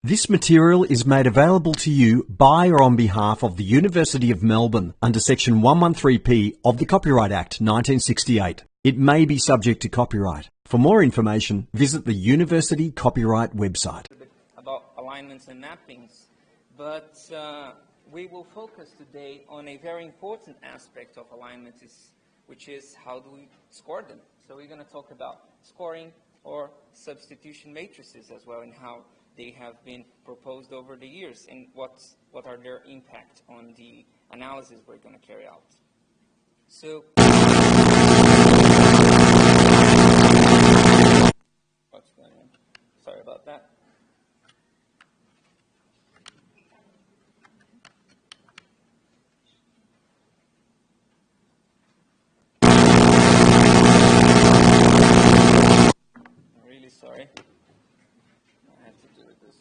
This material is made available to you by or on behalf of the University of Melbourne under Section 113P of the Copyright Act 1968. It may be subject to copyright. For more information, visit the University Copyright website. About alignments and mappings, but we will focus today on a very important aspect of alignments, which is how do we score them. So we're going to talk about scoring or substitution matrices as well, and how they have been proposed over the years, and what are their impact on the analysis we're going to carry out. So, what's going on? Sorry about that. I'm really sorry. I have to do this.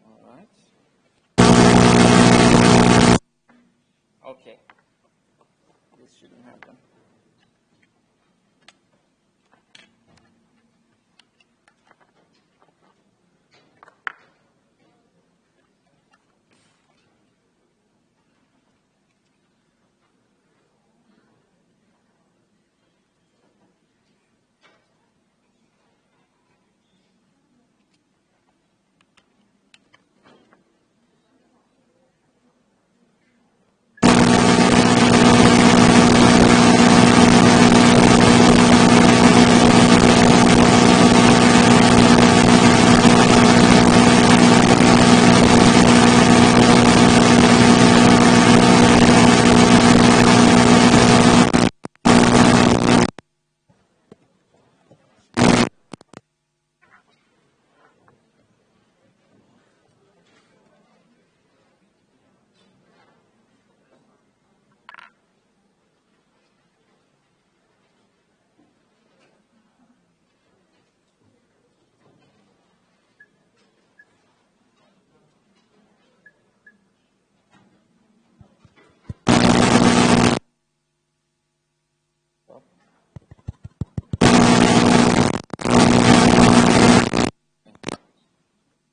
All right. Okay. This shouldn't happen.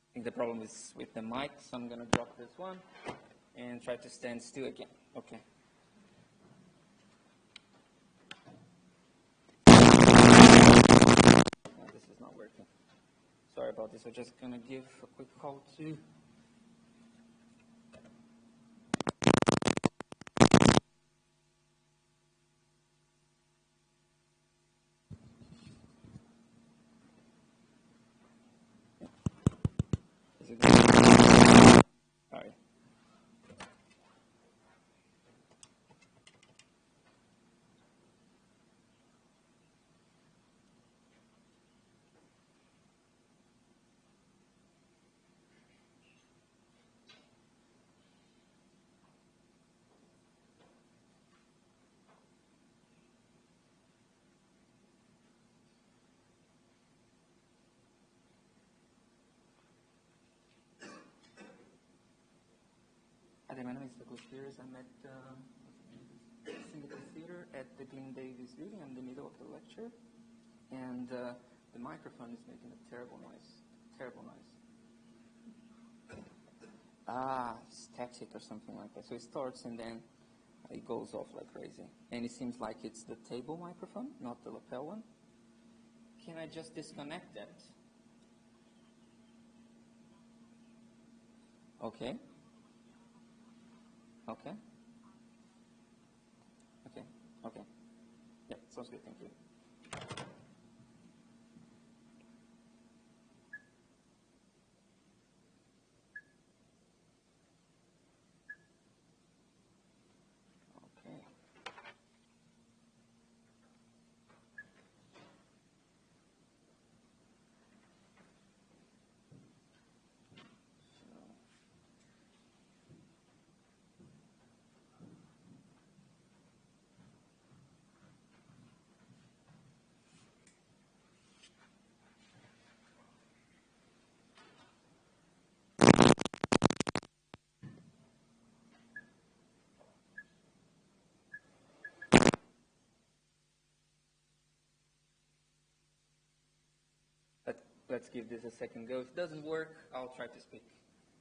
I think the problem is with the mic, so I'm going to drop this one and try to stand still again. Okay. No, this is not working. Sorry about this. I'm just going to give a quick call to... Is it good? All right. Hi, my name is Douglas Spears. I'm at Syndicate Theater at the Glenn Davis building. I'm in the middle of the lecture, and the microphone is making a terrible noise. Terrible noise. It's static or something like that. So it starts and then it goes off like crazy. And it seems like it's the table microphone, not the lapel one. Can I just disconnect that? Okay. Okay. Okay. Okay. Yeah, sounds good. Thank you. Okay. let's give this a second go. If it doesn't work, I'll try to speak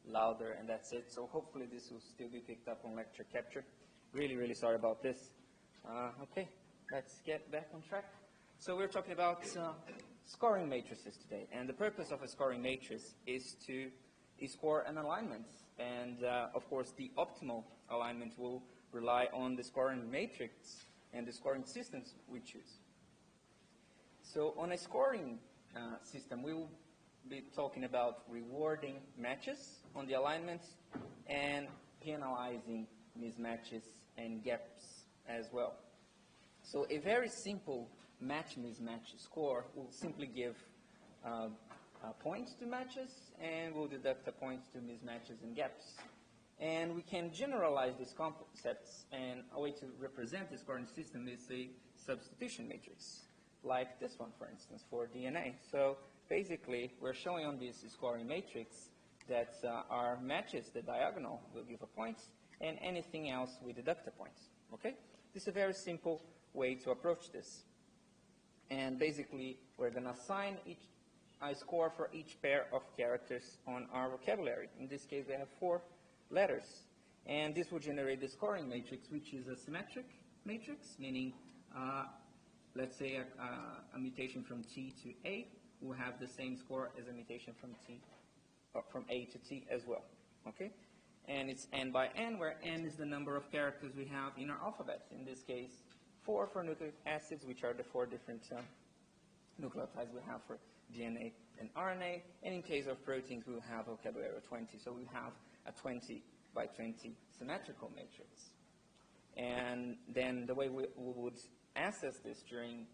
louder, and that's it. So hopefully this will still be picked up on lecture capture. Really, really sorry about this. Okay, let's get back on track. So we're talking about scoring matrices today, and the purpose of a scoring matrix is to score an alignment, and of course the optimal alignment will rely on the scoring matrix and the scoring systems we choose. So on a scoring system, we will be talking about rewarding matches on the alignment and penalizing mismatches and gaps as well. So a very simple match-mismatch score will simply give points to matches, and we'll deduct a point to mismatches and gaps. And we can generalize these concepts, and a way to represent the scoring system is a substitution matrix, like this one, for instance, for DNA. So basically, we're showing on this scoring matrix that our matches, the diagonal, will give a point, and anything else we deduct a point. Okay? This is a very simple way to approach this. And basically, we're going to assign a score for each pair of characters on our vocabulary. In this case, we have 4 letters. And this will generate the scoring matrix, which is a symmetric matrix, meaning, let's say a mutation from T to A will have the same score as a mutation from A to T as well. Okay? And it's n by n, where n is the number of characters we have in our alphabet. In this case, 4 for nucleic acids, which are the 4 different nucleotides we have for DNA and RNA. And in case of proteins, we will have a vocabulary of 20. So we have a 20 by 20 symmetrical matrix. And then the way we would assess this during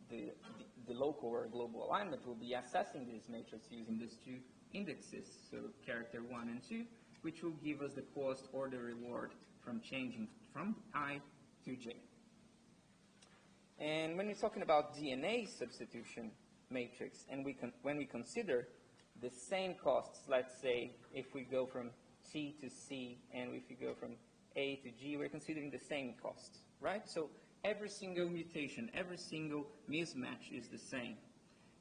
the local or global alignment will be assessing this matrix using these 2 indexes, so character 1 and 2, which will give us the cost or the reward from changing from I to J. And when we're talking about DNA substitution matrix, and when we consider the same costs, let's say if we go from T to C and if we go from A to G, we're considering the same costs, right? So every single mutation, every single mismatch is the same.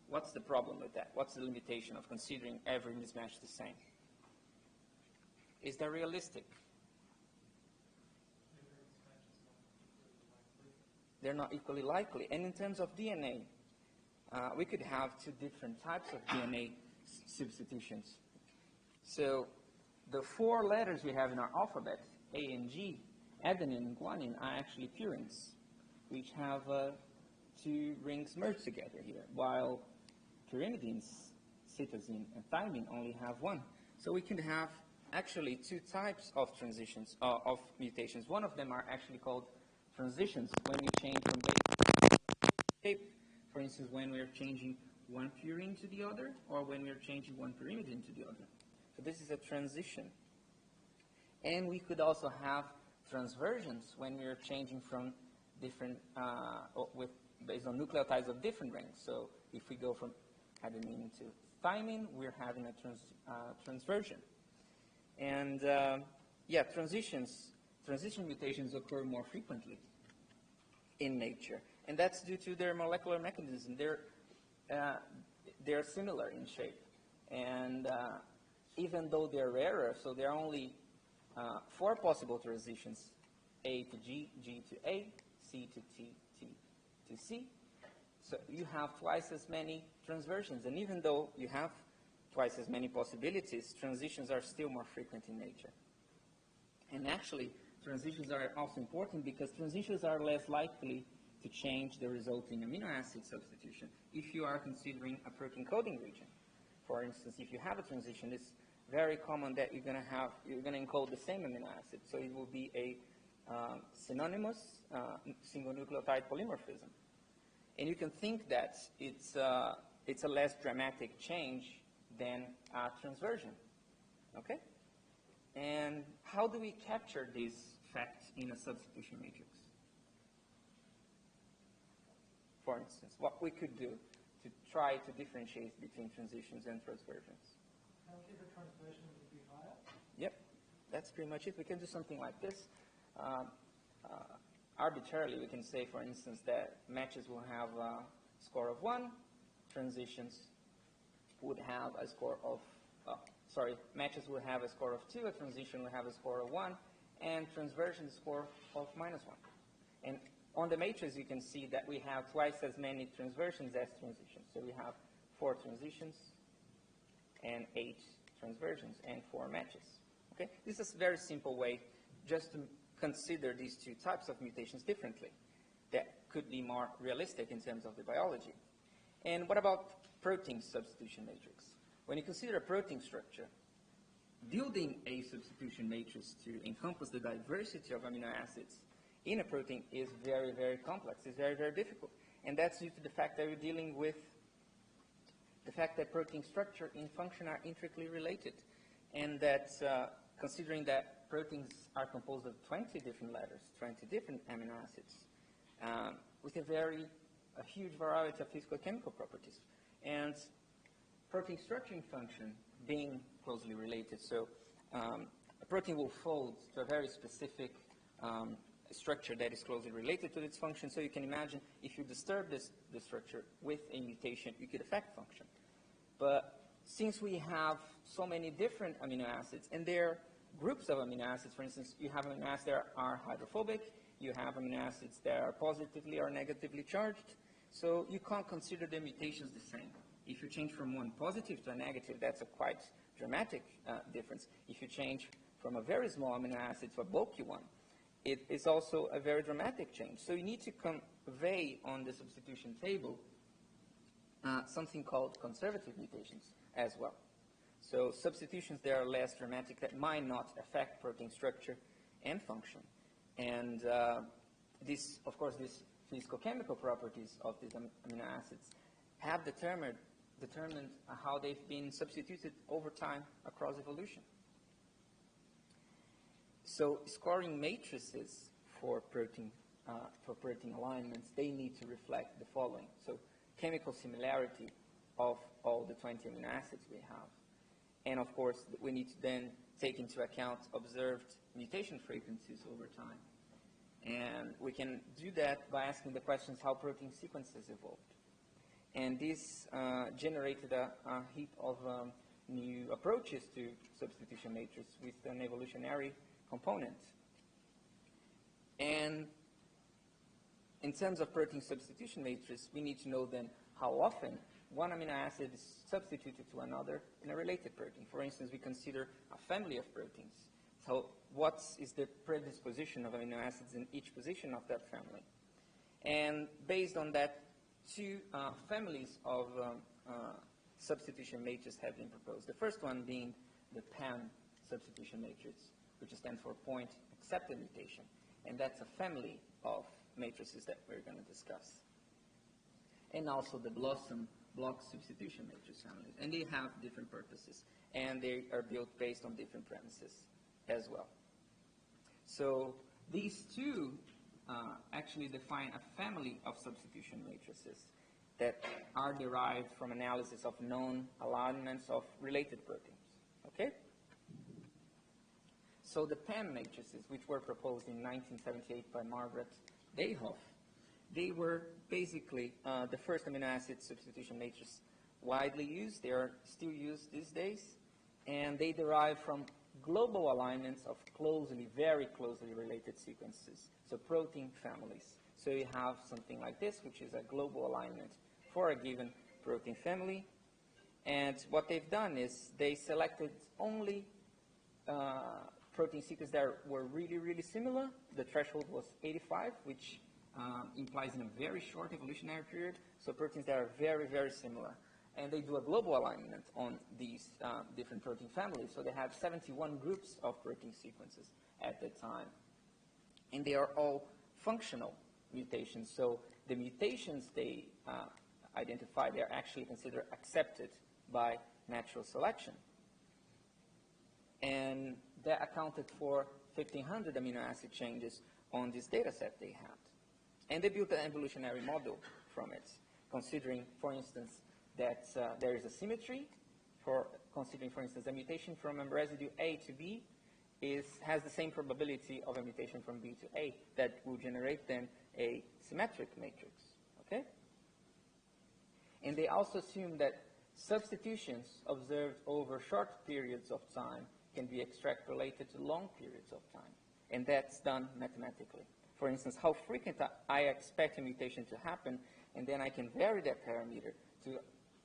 What's the problem with that? What's the limitation of considering every mismatch the same? Is that realistic? They're not equally likely. And in terms of DNA, we could have 2 different types of DNA substitutions. So the 4 letters we have in our alphabet, A and G, adenine and guanine, are actually purines, which have 2 rings merged together here, while pyrimidines, cytosine and thymine, only have 1. So we can have actually 2 types of transitions, of mutations. One of them are actually called transitions when we change from shape. For instance, when we're changing one purine to the other, or when we're changing one pyrimidine to the other. So this is a transition. And we could also have transversions when we're changing from different, based on nucleotides of different rings. So if we go from adenine to thymine, we're having a transversion. And yeah, transition mutations occur more frequently in nature. And that's due to their molecular mechanism. They're similar in shape. And even though they're rarer, so there are only 4 possible transitions, A to G, G to A, C to T, T to C. So you have twice as many transversions. And even though you have twice as many possibilities, transitions are still more frequent in nature. And actually, transitions are also important because transitions are less likely to change the resulting amino acid substitution if you are considering a protein coding region. For instance, if you have a transition, it's very common that you're going to encode the same amino acid. So it will be a synonymous single nucleotide polymorphism. And you can think that it's a less dramatic change than a transversion. Okay? And how do we capture this fact in a substitution matrix? For instance, what we could do to try to differentiate between transitions and transversions. Penalty for transversion would be higher? Yep, that's pretty much it. We can do something like this. Arbitrarily, we can say, for instance, that matches will have a score of 1, transitions would have a score of, matches would have a score of 2, a transition would have a score of 1, and transversion score of -1. And on the matrix, you can see that we have twice as many transversions as transitions. So we have 4 transitions and 8 transversions and 4 matches. Okay? This is a very simple way just to consider these two types of mutations differently. That could be more realistic in terms of the biology. And what about protein substitution matrix? When you consider a protein structure, building a substitution matrix to encompass the diversity of amino acids in a protein is very, very complex. It's very, very difficult. And that's due to the fact that we're dealing with the fact that protein structure and function are intricately related. And that considering that proteins are composed of 20 different letters, 20 different amino acids, with a huge variety of physicochemical properties. And protein structure and function being closely related. So a protein will fold to a very specific structure that is closely related to its function. So you can imagine if you disturb this structure with a mutation, you could affect function. But since we have so many different amino acids, and they're groups of amino acids, for instance, you have amino acids that are hydrophobic, you have amino acids that are positively or negatively charged, so you can't consider the mutations the same. If you change from one positive to a negative, that's a quite dramatic difference. If you change from a very small amino acid to a bulky one, it is also a very dramatic change. So you need to convey on the substitution table something called conservative mutations as well. So substitutions that are less dramatic that might not affect protein structure and function. And these physicochemical properties of these amino acids have determined how they've been substituted over time across evolution. So scoring matrices for protein alignments, they need to reflect the following. So chemical similarity of all the 20 amino acids we have. And of course, we need to then take into account observed mutation frequencies over time. And we can do that by asking the questions how protein sequences evolved. And this generated a heap of new approaches to substitution matrix with an evolutionary component. And in terms of protein substitution matrix, we need to know then how often one amino acid is substituted to another in a related protein. For instance, we consider a family of proteins. So what is the predisposition of amino acids in each position of that family? And based on that, two families of substitution matrices have been proposed. The first one being the PAM substitution matrix, which stands for point accepted mutation. And that's a family of matrices that we're going to discuss. And also the Blossom block substitution matrix families. And they have different purposes. And they are built based on different premises as well. So these two actually define a family of substitution matrices that are derived from analysis of known alignments of related proteins. Okay? So the PAM matrices, which were proposed in 1978 by Margaret Dayhoff, they were basically the first amino acid substitution matrix widely used. They are still used these days. And they derive from global alignments of very closely related sequences. So protein families. So you have something like this, which is a global alignment for a given protein family. And what they've done is they selected only protein sequences that were really, really similar. The threshold was 85, which implies in a very short evolutionary period. So proteins that are very, very similar. And they do a global alignment on these different protein families. So they have 71 groups of protein sequences at the time. And they are all functional mutations. So the mutations they identify, they are actually considered accepted by natural selection. And that accounted for 1,500 amino acid changes on this data set they had. And they built an evolutionary model from it, considering, for instance, that there is a symmetry for considering, for instance, a mutation from a residue A to B has the same probability of a mutation from B to A that will generate then a symmetric matrix. Okay? And they also assume that Substitutions observed over short periods of time can be extrapolated to long periods of time, and that's done mathematically. For instance, how frequent I expect a mutation to happen, and then I can vary that parameter to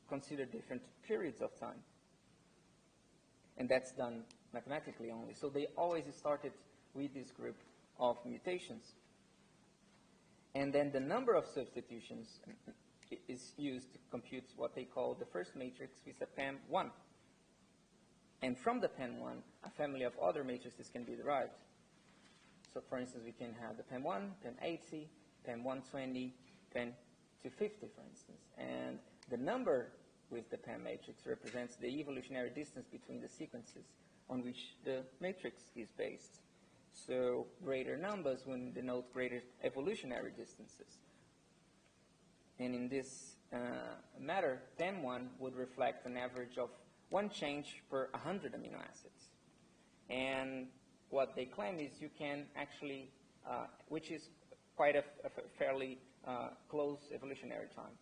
consider different periods of time. And that's done mathematically only. So they always started with this group of mutations. And then the number of substitutions is used to compute what they call the first matrix with a PAM1. And from the PAM1, a family of other matrices can be derived. So for instance, we can have the PAM1, PAM80, PAM120, PAM250, for instance. And the number with the PAM matrix represents the evolutionary distance between the sequences on which the matrix is based. So greater numbers will denote greater evolutionary distances. And in this matter, PAM1 would reflect an average of 1 change per 100 amino acids. And what they claim is you can actually, which is quite a fairly close evolutionary time,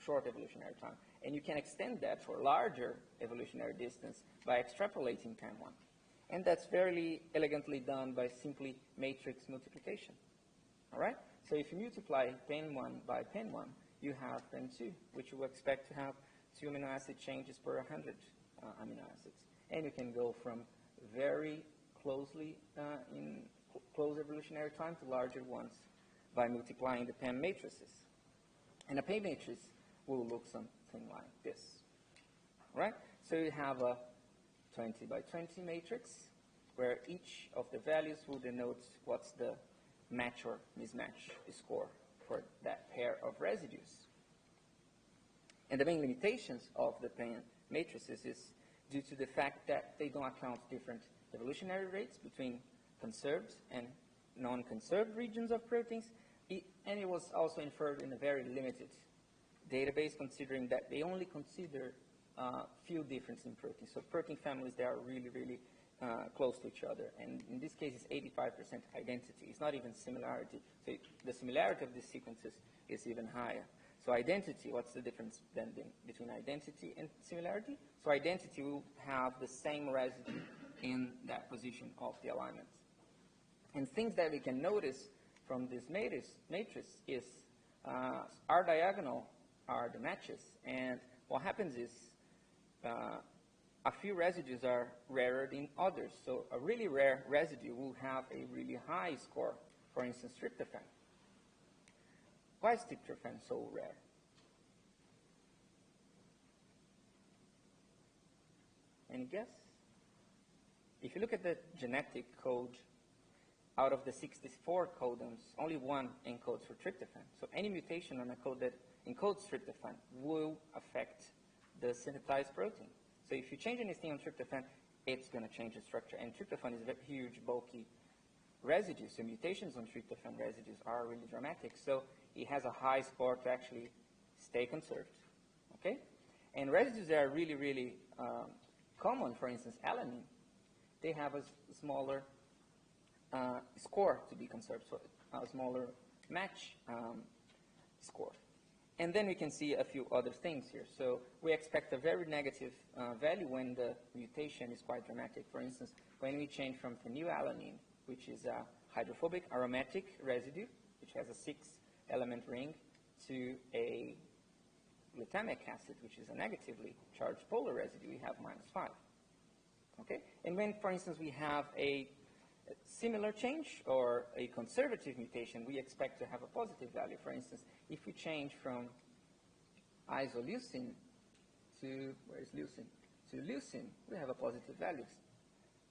short evolutionary time. And you can extend that for larger evolutionary distance by extrapolating PAM1. And that's very elegantly done by simply matrix multiplication. All right? So if you multiply PAM1 by PAM1, you have PAM2, which you expect to have 2 amino acid changes per 100 amino acids. And you can go from very closely in close evolutionary time to larger ones by multiplying the PAM matrices. And a PAM matrix will look something like this. All right? So you have a 20 by 20 matrix where each of the values will denote what's the match or mismatch score for that pair of residues. And the main limitations of the PAM matrices is due to the fact that they don't account different evolutionary rates between conserved and non-conserved regions of proteins, and it was also inferred in a very limited database, considering that they only consider few differences in proteins. So protein families, they are really, really close to each other. And in this case, it's 85% identity. It's not even similarity. So the similarity of these sequences is even higher. So identity, what's the difference then between identity and similarity? So identity will have the same residue in that position of the alignment. And things that we can notice from this matrix is our diagonal are the matches. And what happens is a few residues are rarer than others. So a really rare residue will have a really high score. For instance, tryptophan. Why is tryptophan so rare? Any guess? If you look at the genetic code, out of the 64 codons, only one encodes for tryptophan. So any mutation on a code that encodes tryptophan will affect the synthesized protein. So if you change anything on tryptophan, it's going to change the structure. And tryptophan is a huge, bulky residue. So mutations on tryptophan residues are really dramatic. So it has a high score to actually stay conserved. Okay? And residues that are really, really common, for instance, alanine, they have a smaller score to be conserved, so a smaller match score. And then we can see a few other things here. So we expect a very negative value when the mutation is quite dramatic. For instance, when we change from phenylalanine, which is a hydrophobic aromatic residue, which has a 6-element ring, to a glutamic acid, which is a negatively charged polar residue, we have -5. Okay? And when, for instance, we have a similar change or a conservative mutation, we expect to have a positive value. For instance, if we change from isoleucine to, where is leucine? To leucine, we have a positive values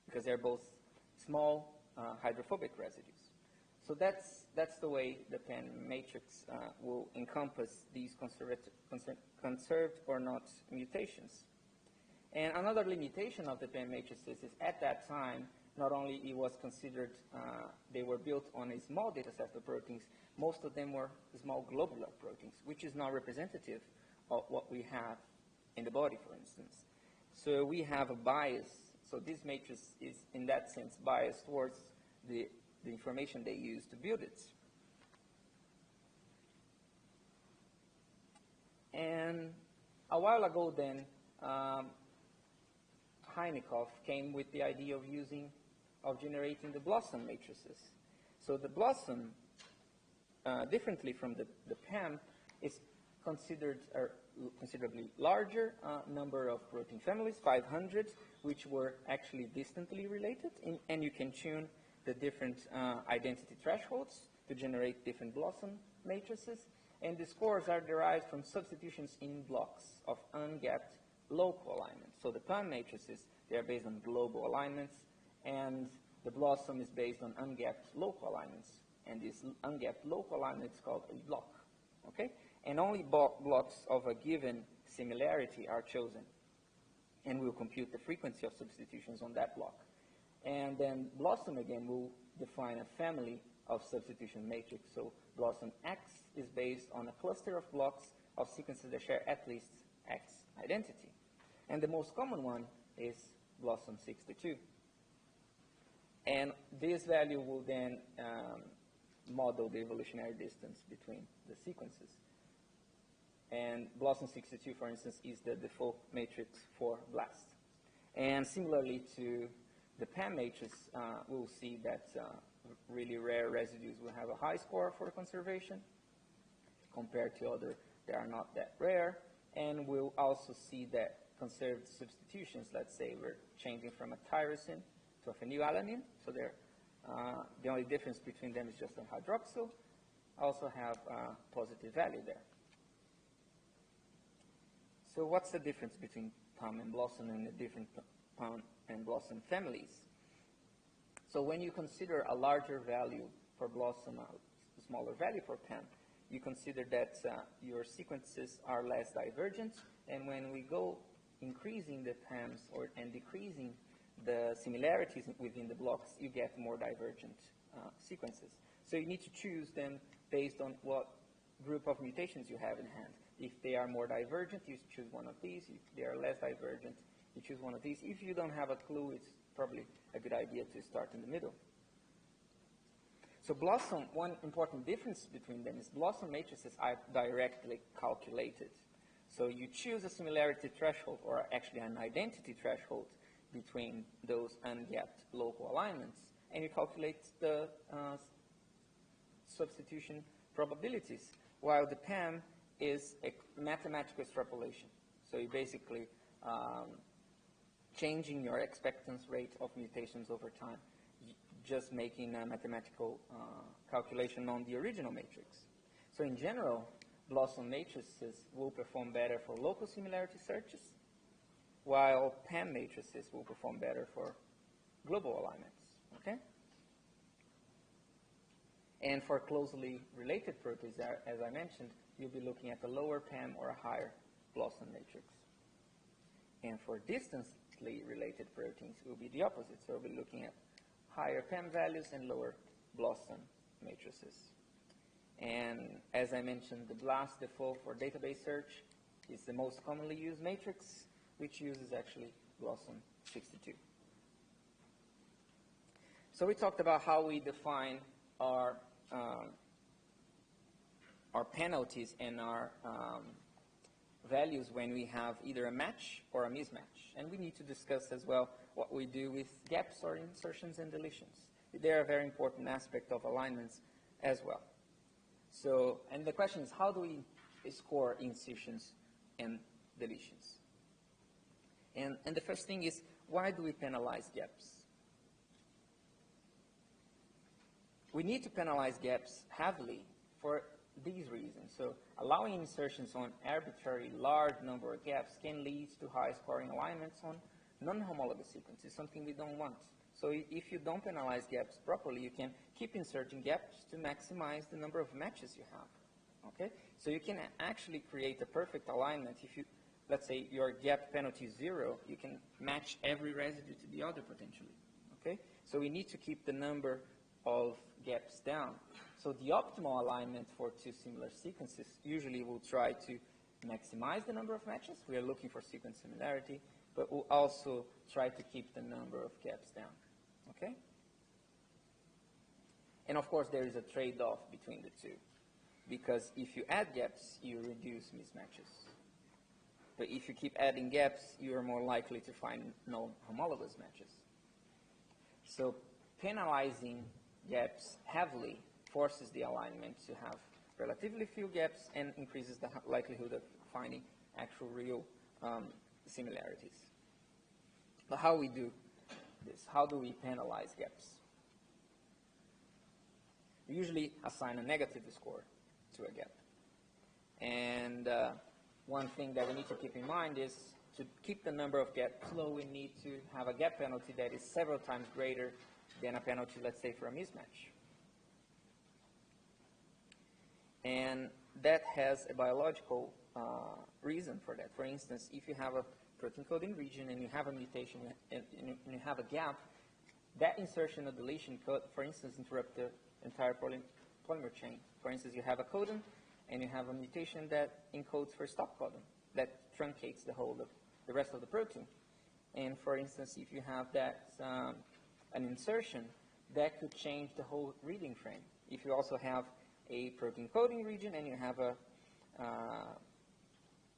because they're both small hydrophobic residues. So that's the way the PAM matrix will encompass these conserved or not mutations. And another limitation of the PAM matrices is at that time, not only it was considered, they were built on a small data set of proteins, most of them were small globular proteins, which is not representative of what we have in the body, for instance. So we have a bias. So this matrix is, in that sense, biased towards the information they use to build it. And a while ago then, Heinikov came with the idea of generating the blossom matrices. So the blossom, differently from the PAM, is considered a considerably larger number of protein families, 500, which were actually distantly related, and you can tune the different identity thresholds to generate different blossom matrices, and the scores are derived from substitutions in blocks of ungapped local alignments. So the PAM matrices, they are based on global alignments, and the blossom is based on ungapped local alignments, and this ungapped local alignment is called a block, okay? And only blocks of a given similarity are chosen, and we'll compute the frequency of substitutions on that block. And then blossom, again, will define a family of substitution matrix. So blossom X is based on a cluster of blocks of sequences that share at least X identity. And the most common one is blossom 62. And this value will then model the evolutionary distance between the sequences. And blossom 62, for instance, is the default matrix for BLAST. And similarly to the PAM matrix, we'll see that really rare residues will have a high score for conservation compared to other that are not that rare. And we'll also see that conserved substitutions, let's say we're changing from a tyrosine to a phenylalanine, so they're, the only difference between them is just on hydroxyl, also have a positive value there. So what's the difference between PAM and blossom and the different PAM and blossom families? So when you consider a larger value for blossom, a smaller value for PAM, you consider that your sequences are less divergent, and when we go increasing the PAMs and decreasing the similarities within the blocks, you get more divergent sequences. So you need to choose them based on what group of mutations you have in hand. If they are more divergent, you choose one of these. If they are less divergent, you choose one of these. If you don't have a clue, it's probably a good idea to start in the middle. So blossom, one important difference between them is blossom matrices are directly calculated. So you choose a similarity threshold, or actually an identity threshold, between those ungapped local alignments, and you calculate the substitution probabilities, while the PAM is a mathematical extrapolation. So you basically changing your expectance rate of mutations over time, just making a mathematical calculation on the original matrix. So in general, blossom matrices will perform better for local similarity searches, while PAM matrices will perform better for global alignments, okay? And for closely related proteins, as I mentioned, you'll be looking at a lower PAM or a higher blossom matrix. And for distantly related proteins, it will be the opposite. So we'll be looking at higher PAM values and lower blossom matrices. And as I mentioned, the BLAST default for database search is the most commonly used matrix, which uses actually blossom 62. So we talked about how we define our penalties and our values when we have either a match or a mismatch. And we need to discuss as well what we do with gaps or insertions and deletions. They're a very important aspect of alignments as well. So, and the question is, how do we score insertions and deletions? And the first thing is, why do we penalize gaps? We need to penalize gaps heavily for these reasons. So allowing insertions on arbitrary large number of gaps can lead to high scoring alignments on non-homologous sequences, something we don't want. So if you don't penalize gaps properly, you can keep inserting gaps to maximize the number of matches you have. Okay? So you can actually create a perfect alignment. If you, let's say your gap penalty is 0, you can match every residue to the other potentially. Okay? So we need to keep the number of gaps down. So the optimal alignment for two similar sequences usually will try to maximize the number of matches. We are looking for sequence similarity, but we'll also try to keep the number of gaps down. Okay? And of course, there is a trade-off between the two, because if you add gaps, you reduce mismatches. But if you keep adding gaps, you are more likely to find non-homologous matches. So penalizing gaps heavily forces the alignment to have relatively few gaps and increases the likelihood of finding actual real similarities. But how we do this? How do we penalize gaps? We usually assign a negative score to a gap. And one thing that we need to keep in mind is to keep the number of gaps low, we need to have a gap penalty that is several times greater than a penalty, let's say, for a mismatch. And that has a biological reason for that. For instance, if you have a protein coding region and you have a mutation and you have a gap, that insertion or deletion could, for instance, interrupt the entire polymer chain. For instance, you have a codon and you have a mutation that encodes for stop codon, that truncates the rest of the protein. And for instance, if you have that an insertion, that could change the whole reading frame. If you also have a protein coding region and you have a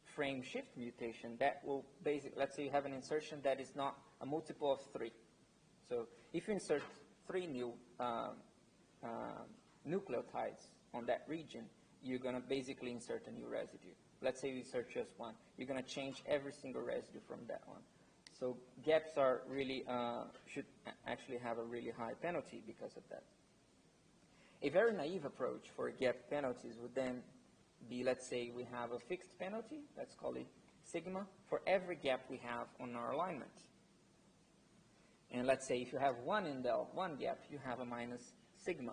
frame shift mutation, that will basically, let's say you have an insertion that is not a multiple of 3. So if you insert 3 new nucleotides on that region, you're going to basically insert a new residue. Let's say you insert just 1. You're going to change every single residue from that one. So gaps are really, should actually have a really high penalty because of that. A very naive approach for gap penalties would then be, let's say we have a fixed penalty, let's call it sigma, for every gap we have on our alignment. And let's say if you have one indel, one gap, you have a minus sigma.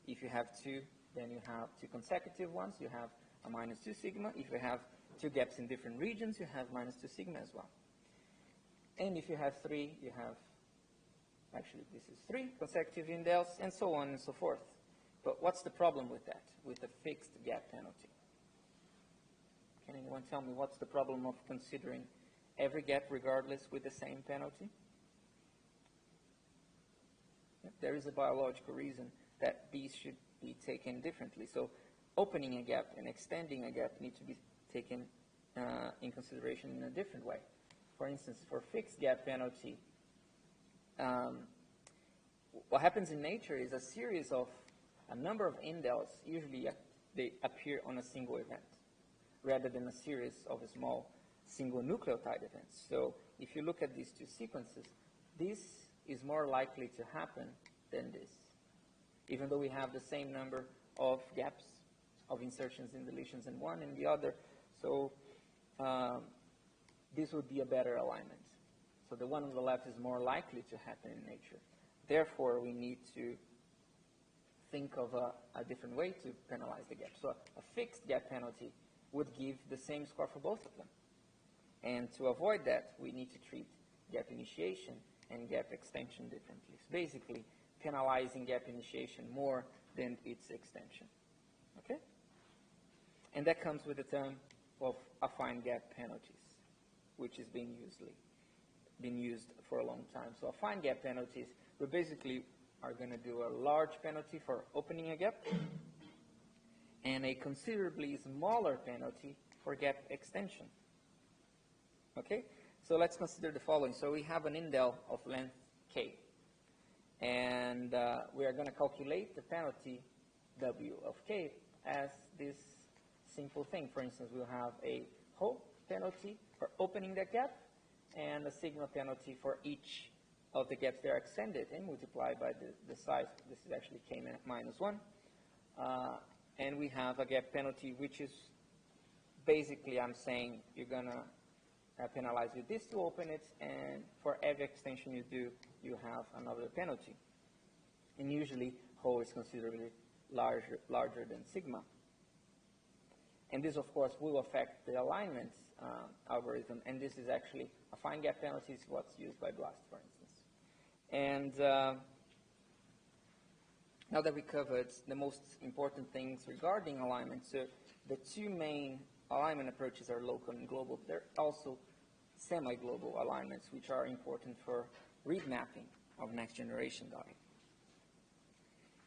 If you have 2, then you have 2 consecutive ones, you have a minus 2 sigma. If you have 2 gaps in different regions, you have minus 2 sigma as well. And if you have 3, you have, actually this is 3 consecutive indels, and so on and so forth. But what's the problem with that, with the fixed gap penalty? Can anyone tell me what's the problem of considering every gap regardless with the same penalty? There is a biological reason that these should be taken differently. So opening a gap and extending a gap need to be taken in consideration in a different way. For instance, for fixed gap penalty, what happens in nature is a series of a number of indels. Usually they appear on a single event rather than a series of small single nucleotide events. So if you look at these 2 sequences, this is more likely to happen than this, even though we have the same number of gaps, of insertions and deletions in one and the other. So this would be a better alignment. So the one on the left is more likely to happen in nature. Therefore, we need to think of a different way to penalize the gap. So a fixed gap penalty would give the same score for both of them. And to avoid that, we need to treat gap initiation and gap extension differently. So basically, penalizing gap initiation more than its extension. Okay? And that comes with the term of affine gap penalties, which is been used for a long time. So affine gap penalties, we basically are going to do a large penalty for opening a gap and a considerably smaller penalty for gap extension. Okay? So let's consider the following. So we have an indel of length k, and we are going to calculate the penalty W of k as this simple thing. For instance, we'll have a whole penalty for opening that gap and a sigma penalty for each of the gaps that are extended and multiplied by the size. This is actually k minus 1. And we have a gap penalty, which is basically, I'm saying you're going to penalize with this to open it, and for every extension you do, you have another penalty. And usually, whole is considerably larger than sigma. And this, of course, will affect the alignment algorithm, and this is actually affine gap penalty is what's used by BLAST, for instance. And now that we covered the most important things regarding alignment, so the 2 main alignment approaches are local and global. There are also semi-global alignments, which are important for read mapping of next generation data.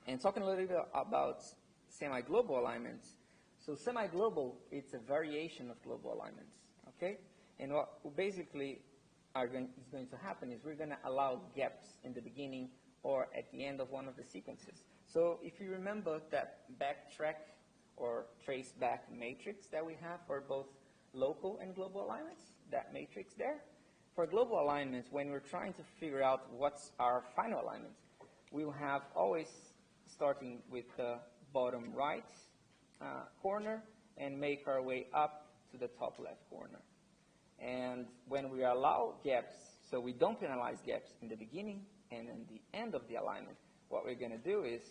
And talking a little bit about semi-global alignments, So semi-global, it's a variation of global alignments, okay? And what basically is going to happen is we're going to allow gaps in the beginning or at the end of one of the sequences. So if you remember that backtrack or trace back matrix that we have for both local and global alignments, that matrix there, for global alignments, when we're trying to figure out what's our final alignment, we'll have always starting with the bottom right corner and make our way up to the top left corner. And when we allow gaps, so we don't penalize gaps in the beginning and in the end of the alignment, what we're going to do is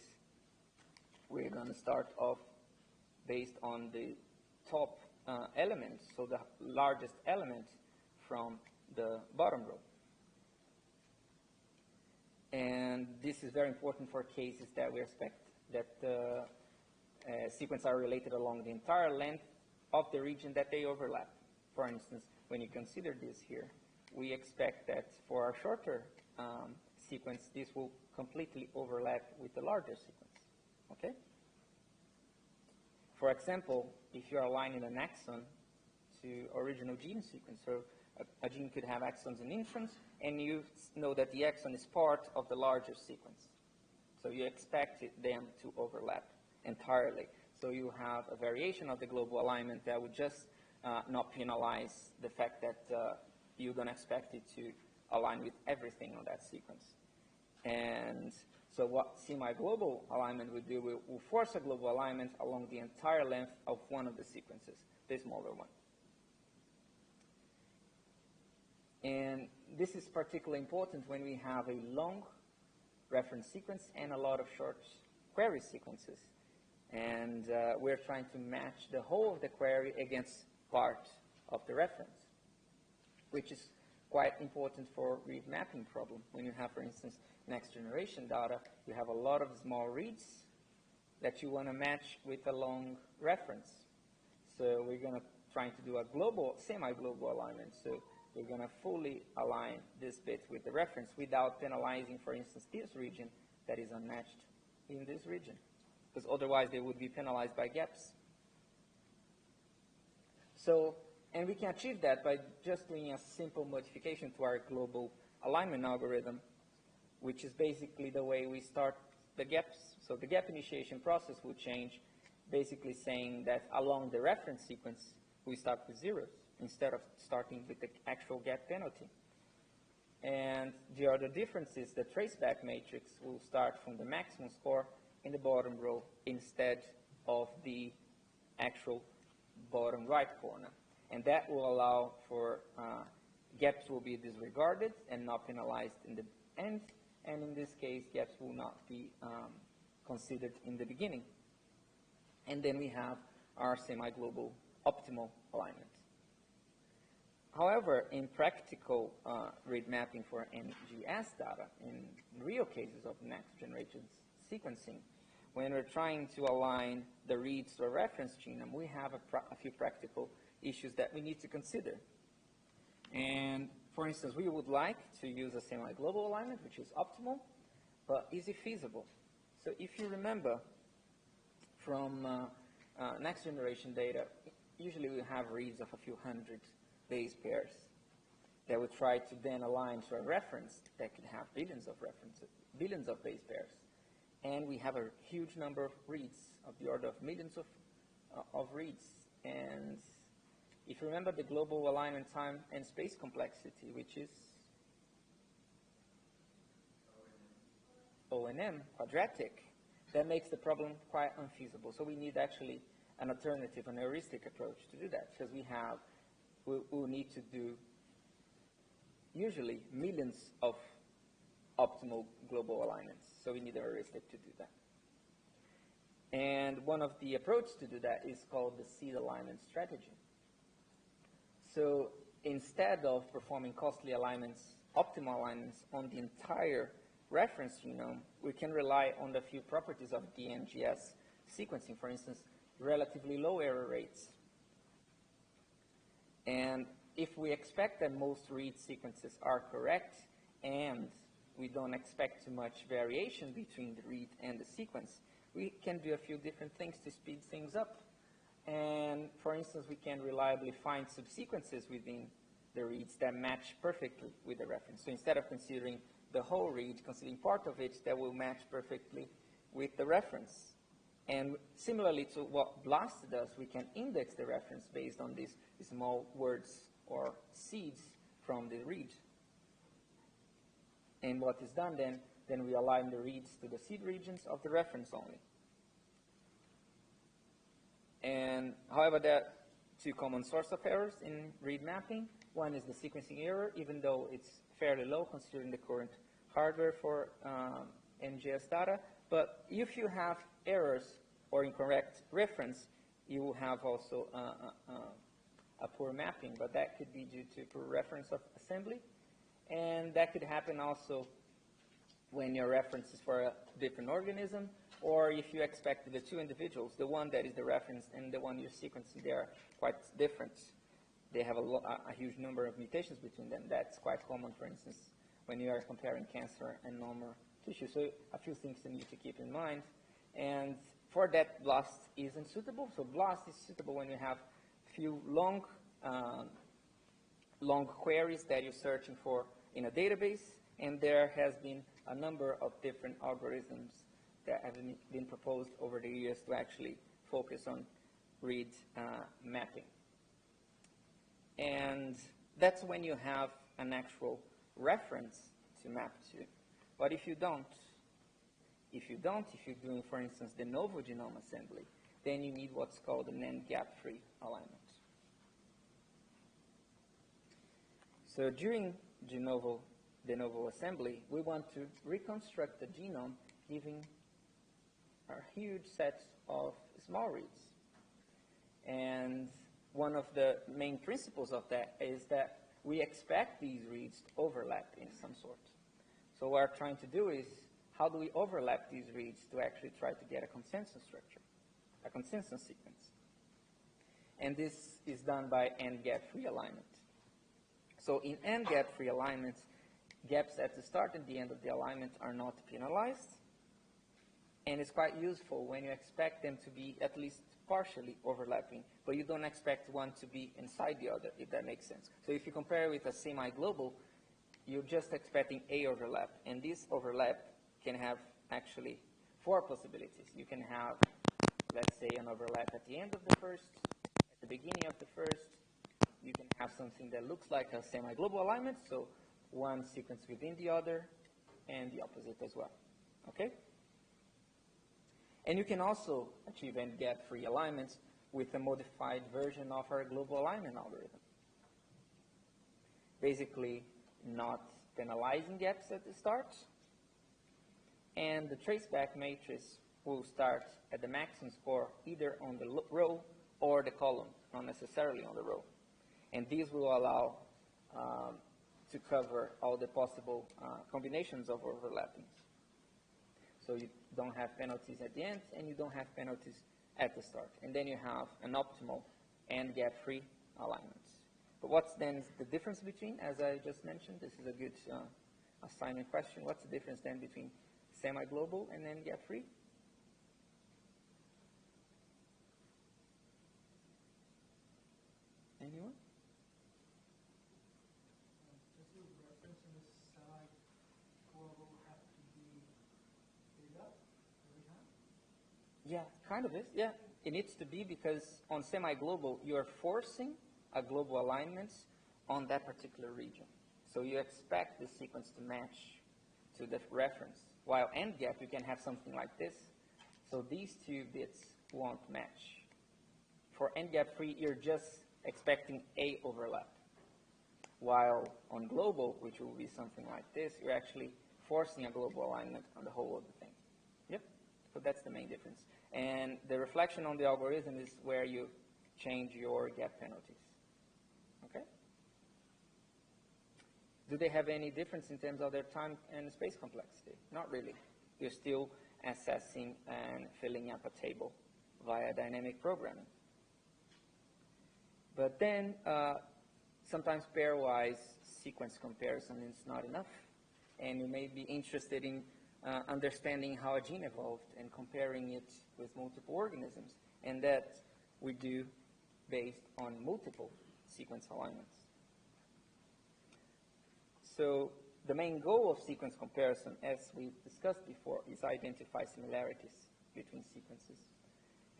we're going to start off based on the top element, so the largest element from the bottom row. And this is very important for cases that we expect that sequences are related along the entire length of the region that they overlap. For instance, when you consider this here, we expect that for our shorter sequence, this will completely overlap with the larger sequence, okay? For example, if you're aligning an exon to original gene sequence, so a gene could have exons in inference, and you know that the exon is part of the larger sequence. So you expect them to overlap entirely. So you have a variation of the global alignment that would just not penalize the fact that you don't expect it to align with everything on that sequence. And so what semi-global alignment would do, will force a global alignment along the entire length of one of the sequences, the smaller one. And this is particularly important when we have a long reference sequence and a lot of short query sequences. And we're trying to match the whole of the query against part of the reference, which is quite important for read mapping problem. When you have, for instance, next generation data, you have a lot of small reads that you want to match with a long reference. So we're going to try to do a global, semi-global alignment. So we're going to fully align this bit with the reference without penalizing, for instance, this region that is unmatched in this region, because otherwise they would be penalized by gaps. So, and we can achieve that by just doing a simple modification to our global alignment algorithm, which is basically the way we start the gaps. So the gap initiation process will change, basically saying that along the reference sequence, we start with zeros instead of starting with the actual gap penalty. And the other difference is the traceback matrix will start from the maximum score in the bottom row instead of the actual bottom right corner. And that will allow for gaps will be disregarded and not penalized in the end. And in this case, gaps will not be considered in the beginning. And then we have our semi-global optimal alignment. However, in practical read mapping for NGS data, in real cases of next generation sequencing, when we're trying to align the reads to a reference genome, we have a few practical issues that we need to consider. And for instance, we would like to use a semi-global alignment, which is optimal, but is it feasible? So if you remember from next generation data, usually we have reads of a few hundred base pairs that would try to then align to a reference that could have billions of references, billions of base pairs. And we have a huge number of reads of the order of millions of reads. And if you remember the global alignment time and space complexity, which is O(n)M, quadratic, that makes the problem quite unfeasible. So we need actually an alternative, an heuristic approach to do that, because we'll need to do usually millions of optimal global alignments. So we need a heuristic to do that. And one of the approaches to do that is called the seed alignment strategy. So instead of performing costly alignments, optimal alignments on the entire reference genome, we can rely on the few properties of the NGS sequencing, for instance, relatively low error rates. And if we expect that most read sequences are correct and we don't expect too much variation between the read and the sequence, we can do a few different things to speed things up. And for instance, we can reliably find subsequences within the reads that match perfectly with the reference. So instead of considering the whole read, considering part of it that will match perfectly with the reference. And similarly to what BLAST does, we can index the reference based on these small words or seeds from the read. And what is done then we align the reads to the seed regions of the reference only. And however, there are two common source of errors in read mapping. One is the sequencing error, even though it's fairly low considering the current hardware for NGS data. But if you have errors or incorrect reference, you will have also a poor mapping, but that could be due to poor reference of assembly. And that could happen also when your reference is for a different organism, or if you expect the two individuals, the one that is the reference and the one you're sequencing, they are quite different. They have a huge number of mutations between them. That's quite common, for instance, when you are comparing cancer and normal tissue. So a few things you need to keep in mind. And for that, BLAST isn't suitable. So BLAST is suitable when you have few long queries that you're searching for in a database, and there has been a number of different algorithms that have been proposed over the years to actually focus on read mapping. And that's when you have an actual reference to map to. But if you're doing, for instance, de novo genome assembly, then you need what's called an end gap-free alignment. So during de novo assembly, we want to reconstruct the genome giving a huge set of small reads. And one of the main principles of that is that we expect these reads to overlap in some sort. So what we're trying to do is, how do we overlap these reads to actually try to get a consensus structure, a consensus sequence? And this is done by end gap-free alignment. So in end gap-free alignments, gaps at the start and the end of the alignment are not penalized. And it's quite useful when you expect them to be at least partially overlapping, but you don't expect one to be inside the other, if that makes sense. So if you compare with a semi-global, you're just expecting a overlap. And this overlap can have actually 4 possibilities. You can have, let's say, an overlap at the end of the first, at the beginning of the first. You can have something that looks like a semi-global alignment, so one sequence within the other, and the opposite as well. Okay? And you can also achieve end gap-free alignments with a modified version of our global alignment algorithm. Basically, not penalizing gaps at the start, and the traceback matrix will start at the maximum score either on the row or the column, not necessarily on the row. And these will allow to cover all the possible combinations of overlappings. So you don't have penalties at the end, and you don't have penalties at the start. And then you have an optimal and gap-free alignments. But what's then the difference between, as I just mentioned, this is a good assignment question, what's the difference then between semi-global and then gap-free? Anyone? Does the reference in the semi-global have to be big up every time? Yeah, kind of is. Yeah, it needs to be, because on semi-global, you are forcing a global alignment on that particular region. So you expect the sequence to match to the reference. While end gap, you can have something like this. So these 2 bits won't match. For end gap free, you're just expecting a overlap. While on global, which will be something like this, you're actually forcing a global alignment on the whole of the thing. Yep, so that's the main difference. And the reflection on the algorithm is where you change your gap penalties. Okay? Do they have any difference in terms of their time and space complexity? Not really. You're still assessing and filling up a table via dynamic programming. But then sometimes pairwise sequence comparison is not enough. And you may be interested in understanding how a gene evolved and comparing it with multiple organisms. And that we do based on multiple sequence alignments. So the main goal of sequence comparison, as we discussed before, is identify similarities between sequences.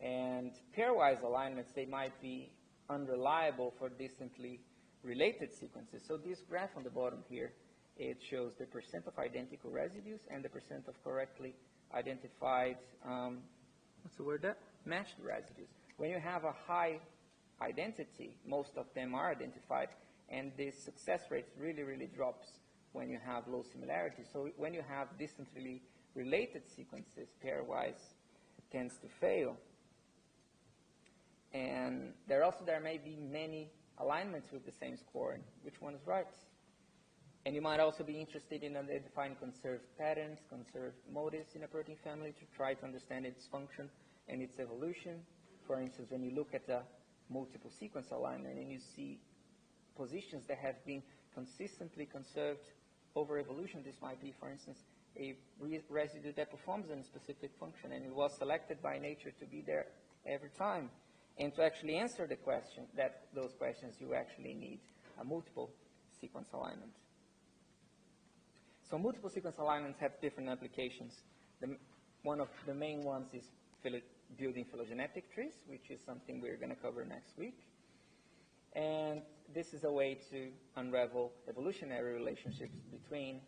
And pairwise alignments, they might be unreliable for distantly related sequences. So this graph on the bottom here, it shows the percent of identical residues and the percent of correctly identified, what's the word there? Matched residues. When you have a high identity, most of them are identified, and the success rate really, really drops when you have low similarity. So when you have distantly related sequences, pairwise tends to fail. And there may be many alignments with the same score, and which one is right? And you might also be interested in identifying conserved patterns, conserved motifs in a protein family to try to understand its function and its evolution. For instance, when you look at a multiple sequence alignment and you see positions that have been consistently conserved over evolution, this might be, for instance, a residue that performs a specific function and it was selected by nature to be there every time. And to actually answer the question, those questions, you actually need a multiple sequence alignment. So multiple sequence alignments have different applications. One of the main ones is building phylogenetic trees, which is something we're going to cover next week. And this is a way to unravel evolutionary relationships between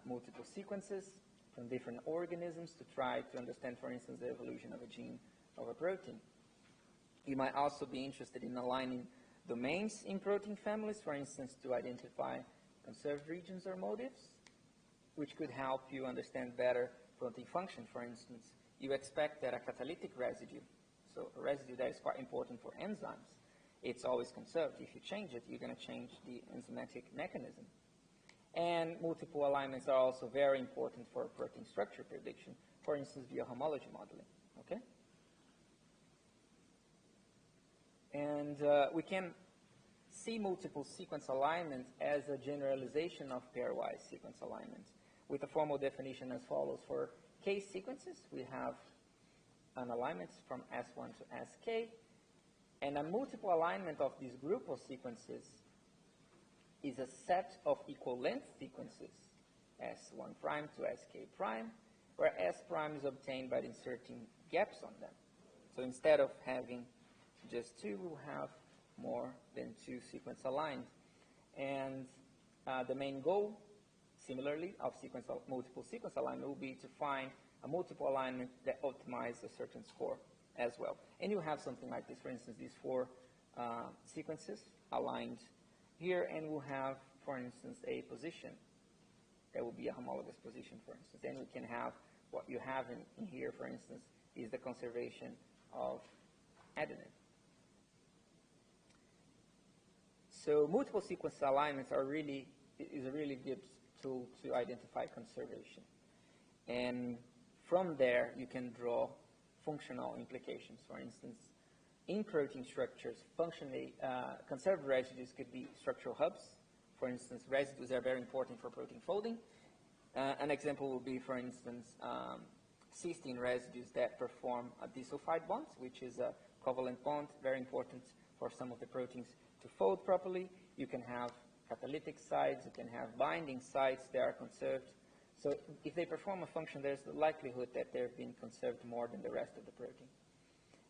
multiple sequences from different organisms to try to understand, for instance, the evolution of a gene of a protein. You might also be interested in aligning domains in protein families, for instance, to identify conserved regions or motifs, which could help you understand better protein function. For instance, you expect that a catalytic residue, so a residue that is quite important for enzymes, it's always conserved. If you change it, you're going to change the enzymatic mechanism. And multiple alignments are also very important for protein structure prediction, for instance, via homology modeling. Okay? And we can see multiple sequence alignment as a generalization of pairwise sequence alignment, with a formal definition as follows. For case sequences, we have an alignment from S1 to Sk, and a multiple alignment of this group of sequences is a set of equal length sequences, S1 prime to Sk prime, where S prime is obtained by inserting gaps on them. So instead of having just two, we'll have more than two sequence aligned. And the main goal, similarly, of multiple sequence alignment will be to find a multiple alignment that optimizes a certain score as well. And you have something like this, for instance, these four sequences aligned here, and we'll have, for instance, a position that will be a homologous position, for instance. Then we can have what you have in here, for instance, is the conservation of adenine. So multiple sequence alignments is a really good tool to identify conservation. And from there, you can draw functional implications. For instance, in protein structures, functionally conserved residues could be structural hubs. For instance, residues are very important for protein folding. An example would be, for instance, cysteine residues that perform disulfide bonds, which is a covalent bond, very important for some of the proteins to fold properly. You can have catalytic sites, you can have binding sites that are conserved. So if they perform a function, there's the likelihood that they've been conserved more than the rest of the protein.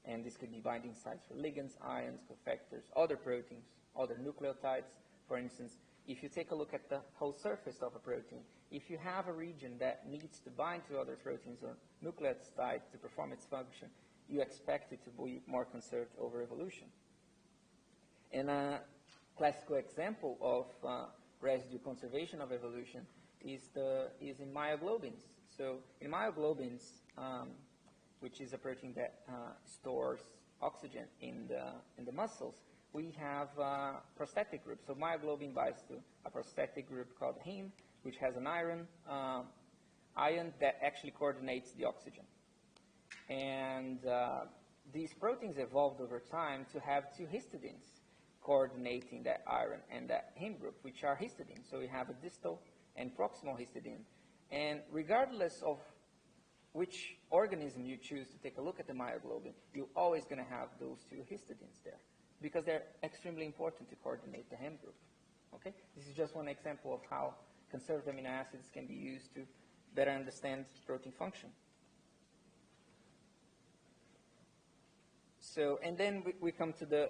And this could be binding sites for ligands, ions, cofactors, other proteins, other nucleotides. For instance, if you take a look at the whole surface of a protein, if you have a region that needs to bind to other proteins or nucleotides to perform its function, you expect it to be more conserved over evolution. And a classical example of residue conservation of evolution is in myoglobins. So in myoglobins, which is a protein that stores oxygen in the muscles, we have prosthetic groups. So myoglobin binds to a prosthetic group called heme, which has an iron that actually coordinates the oxygen. And these proteins evolved over time to have two histidines coordinating that iron and that heme group, which are histidines. So we have a distal and proximal histidine. And regardless of which organism you choose to take a look at the myoglobin, you're always going to have those two histidines there because they're extremely important to coordinate the hem group. Okay? This is just one example of how conserved amino acids can be used to better understand protein function. So, and then we come to the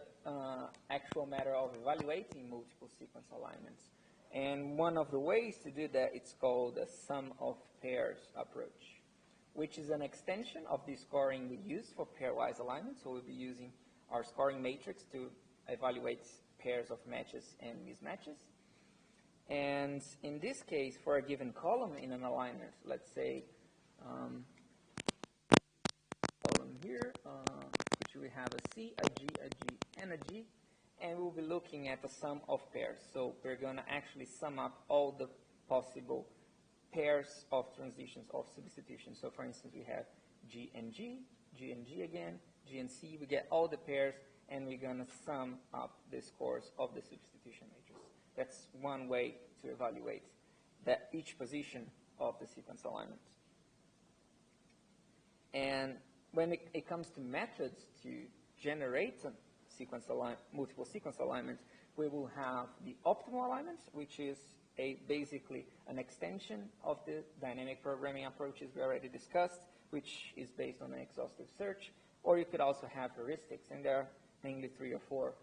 actual matter of evaluating multiple sequence alignments. And one of the ways to do that, it's called a sum of pairs approach, which is an extension of the scoring we use for pairwise alignment. So we'll be using our scoring matrix to evaluate pairs of matches and mismatches. And in this case, for a given column in an alignment, let's say column here, which we have a C, a G, a G, and a G, and we'll be looking at the sum of pairs. So we're going to actually sum up all the possible pairs of transitions of substitution. So for instance, we have G and G, G and G again, G and C. We get all the pairs, and we're going to sum up the scores of the substitution matrix. That's one way to evaluate that each position of the sequence alignment. And when it comes to methods to generate multiple sequence alignments, we will have the optimal alignment, which is basically an extension of the dynamic programming approaches we already discussed, which is based on an exhaustive search. Or you could also have heuristics, and there are mainly 3 or 4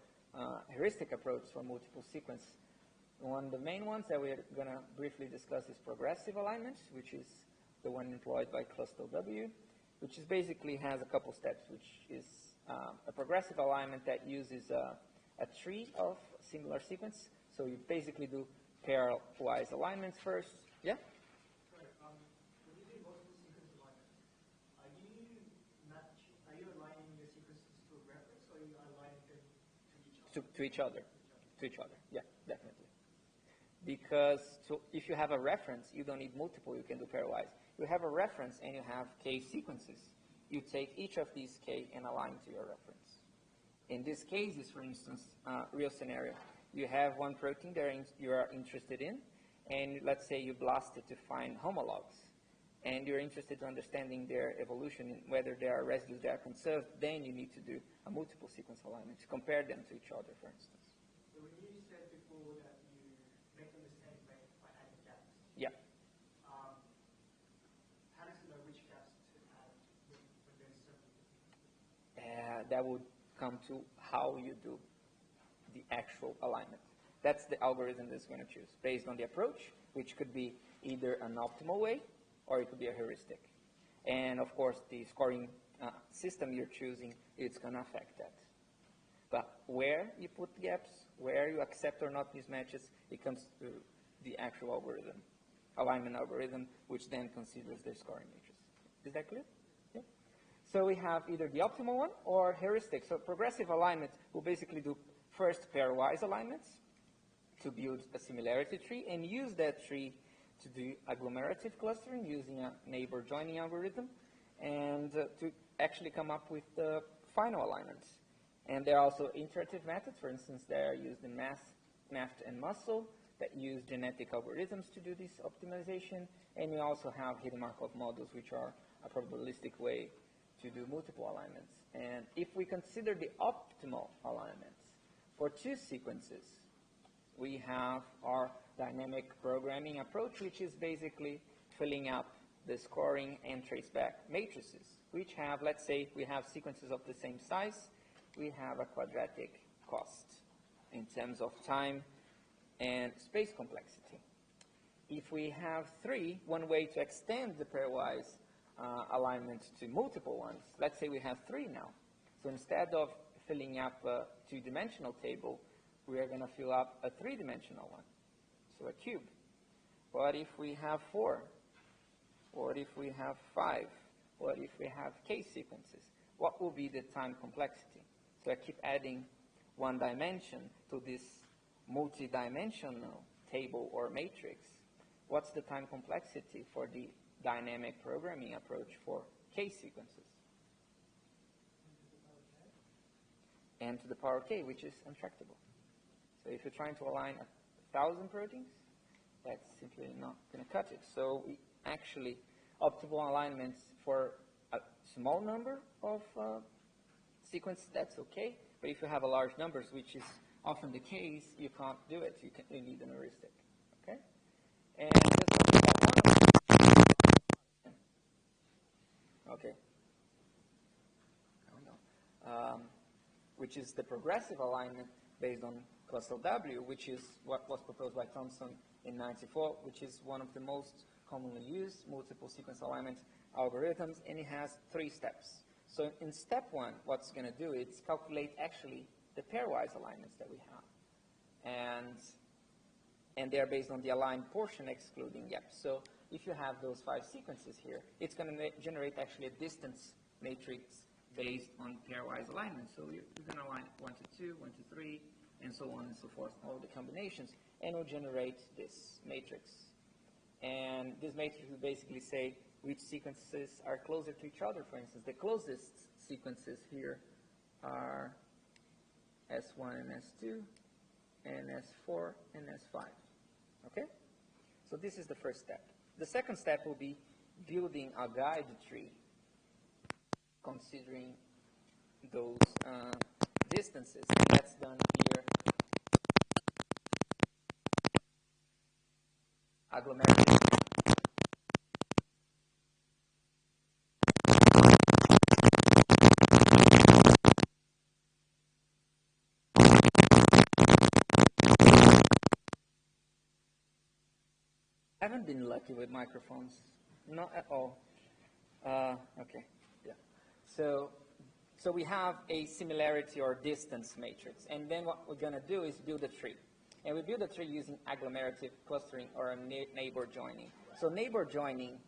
heuristic approaches for multiple sequence. One of the main ones that we're going to briefly discuss is progressive alignment, which is the one employed by Cluster W, which is basically has a couple steps, which is a progressive alignment that uses a tree of similar sequence. So you basically do pairwise alignments first. Yeah? Right. When you do multiple sequence alignment, are you aligning your sequences to a reference, or are you aligning them to each other? To each other. Yeah, definitely. Because if you have a reference, you don't need multiple, you can do pairwise. You have a reference and you have K sequences. You take each of these K and align to your reference. In this case, for instance, real scenario. You have one protein that you are interested in, and let's say you blast it to find homologs, and you're interested in understanding their evolution and whether there are residues that are conserved, then you need to do a multiple sequence alignment to compare them to each other, for instance. So when you said before that you make them the same way by adding gaps, Yeah. how does it know which gaps to add when there's several? That would come to how you do the actual alignment. That's the algorithm that's going to choose based on the approach, which could be either an optimal way or it could be a heuristic. And of course, the scoring system you're choosing, it's going to affect that. But where you put gaps, where you accept or not mismatches, it comes to the actual algorithm, alignment algorithm, which then considers the scoring matrix. Is that clear? Yeah. So we have either the optimal one or heuristic. So progressive alignment will basically do first pairwise alignments to build a similarity tree and use that tree to do agglomerative clustering using a neighbor joining algorithm and to actually come up with the final alignments. And there are also iterative methods, for instance, that are used in math and muscle that use genetic algorithms to do this optimization. And we also have hidden Markov models, which are a probabilistic way to do multiple alignments. And if we consider the optimal alignments for 2 sequences, we have our dynamic programming approach, which is basically filling up the scoring and traceback matrices, which have, let's say, we have sequences of the same size, we have a quadratic cost in terms of time and space complexity. If we have 3, one way to extend the pairwise alignment to multiple ones, let's say we have 3 now. So instead of filling up a 2-dimensional table, we are going to fill up a 3-dimensional one, so a cube. What if we have 4? What if we have 5? What if we have K sequences? What will be the time complexity? So I keep adding 1 dimension to this multi-dimensional table or matrix. What's the time complexity for the dynamic programming approach for K sequences? N to the power K, which is untractable. So if you're trying to align 1,000 proteins, that's simply not going to cut it. So we actually optimal alignments for a small number of sequences, that's okay. But if you have a large numbers, which is often the case, you can't do it. You need an heuristic. Okay? And just look at one. Okay. Which is the progressive alignment based on cluster W, which is what was proposed by Thompson in '94, which is one of the most commonly used multiple sequence alignment algorithms, and it has 3 steps. So in step 1, what's going to do is calculate actually the pairwise alignments that we have. And they are based on the aligned portion excluding gaps. So if you have those 5 sequences here, it's going to generate actually a distance matrix based on pairwise alignment. So you're going to align 1 to 2, 1 to 3, and so on and so forth, all the combinations, and will generate this matrix. And this matrix will basically say which sequences are closer to each other. For instance, the closest sequences here are S1 and S2, and S4 and S5. Okay? So this is the first step. The second step will be building a guide tree considering those distances. And that's done here. Agglomerative. I haven't been lucky with microphones. Not at all. Okay. Yeah. So we have a similarity or distance matrix. And then what we're going to do is build a tree. And we build a tree using agglomerative clustering or a neighbor joining. So neighbor joining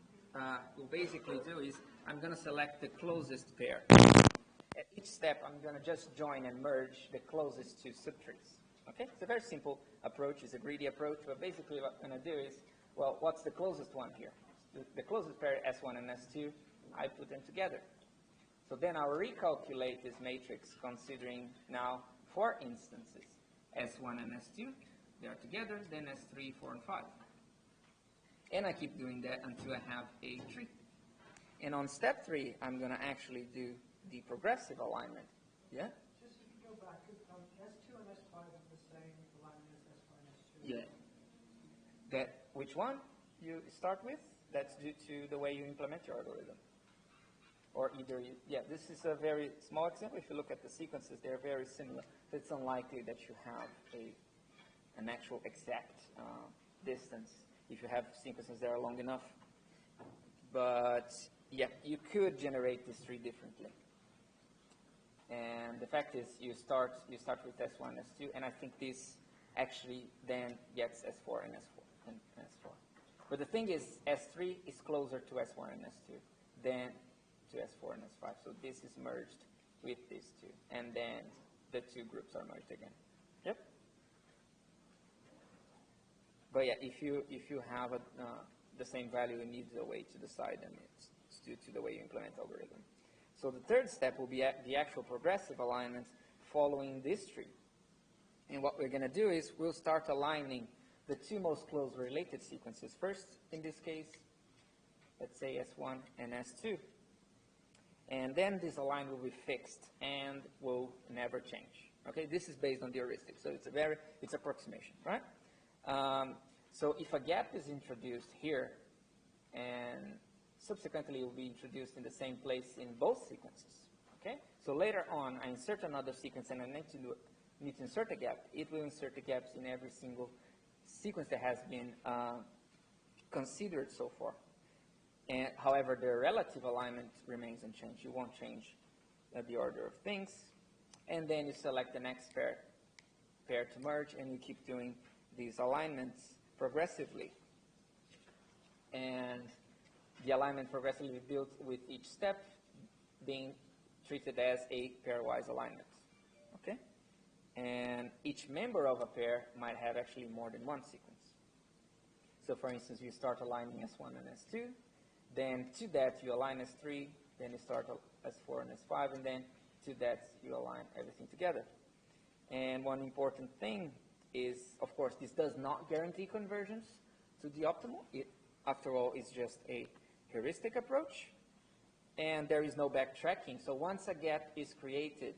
will basically do is I'm going to select the closest pair. At each step, I'm going to just join and merge the closest 2 subtrees. Okay? It's a very simple approach. It's a greedy approach. But basically what I'm going to do is, well, what's the closest one here? The closest pair, S1 and S2, I put them together. So then I'll recalculate this matrix considering now 4 instances. S1 and S2, they are together, then S3, 4, and 5. And I keep doing that until I have a tree. And on step 3, I'm going to actually do the progressive alignment. Yeah? Just if you go back, S2 and S5 have the same alignment as S1 and S2. Yeah. Which one you start with? That's due to the way you implement your algorithm. Or either, this is a very small example. If you look at the sequences, they're very similar. So it's unlikely that you have an actual exact distance if you have sequences that are long enough. But yeah, you could generate this tree differently. And the fact is, you start with S1, S2, and I think this actually then gets S4 and S4 and S4. But the thing is, S3 is closer to S1 and S2 than to S4 and S5. So this is merged with these 2, and then the 2 groups are merged again. Yep. But yeah, if you have the same value, you need a way to decide, and it's due to the way you implement algorithm. So the third step will be the actual progressive alignment following this tree. And what we're going to do is we'll start aligning the 2 most closely related sequences. First, in this case, let's say S1 and S2. And then this align will be fixed and will never change. Okay, this is based on the heuristic, so it's approximation, right? So if a gap is introduced here, and subsequently it will be introduced in the same place in both sequences. Okay, so later on I insert another sequence and I need to insert a gap. It will insert the gaps in every single sequence that has been considered so far. And, however, the relative alignment remains unchanged. You won't change the order of things. And then you select the next pair to merge, and you keep doing these alignments progressively. And the alignment progressively built with each step being treated as a pairwise alignment. Okay? And each member of a pair might have actually more than one sequence. So, for instance, you start aligning S1 and S2. Then to that you align S3, then you start S4 and S5, and then to that you align everything together. And one important thing is, of course, this does not guarantee convergence to the optimal. It, after all, is just a heuristic approach, and there is no backtracking. So once a gap is created,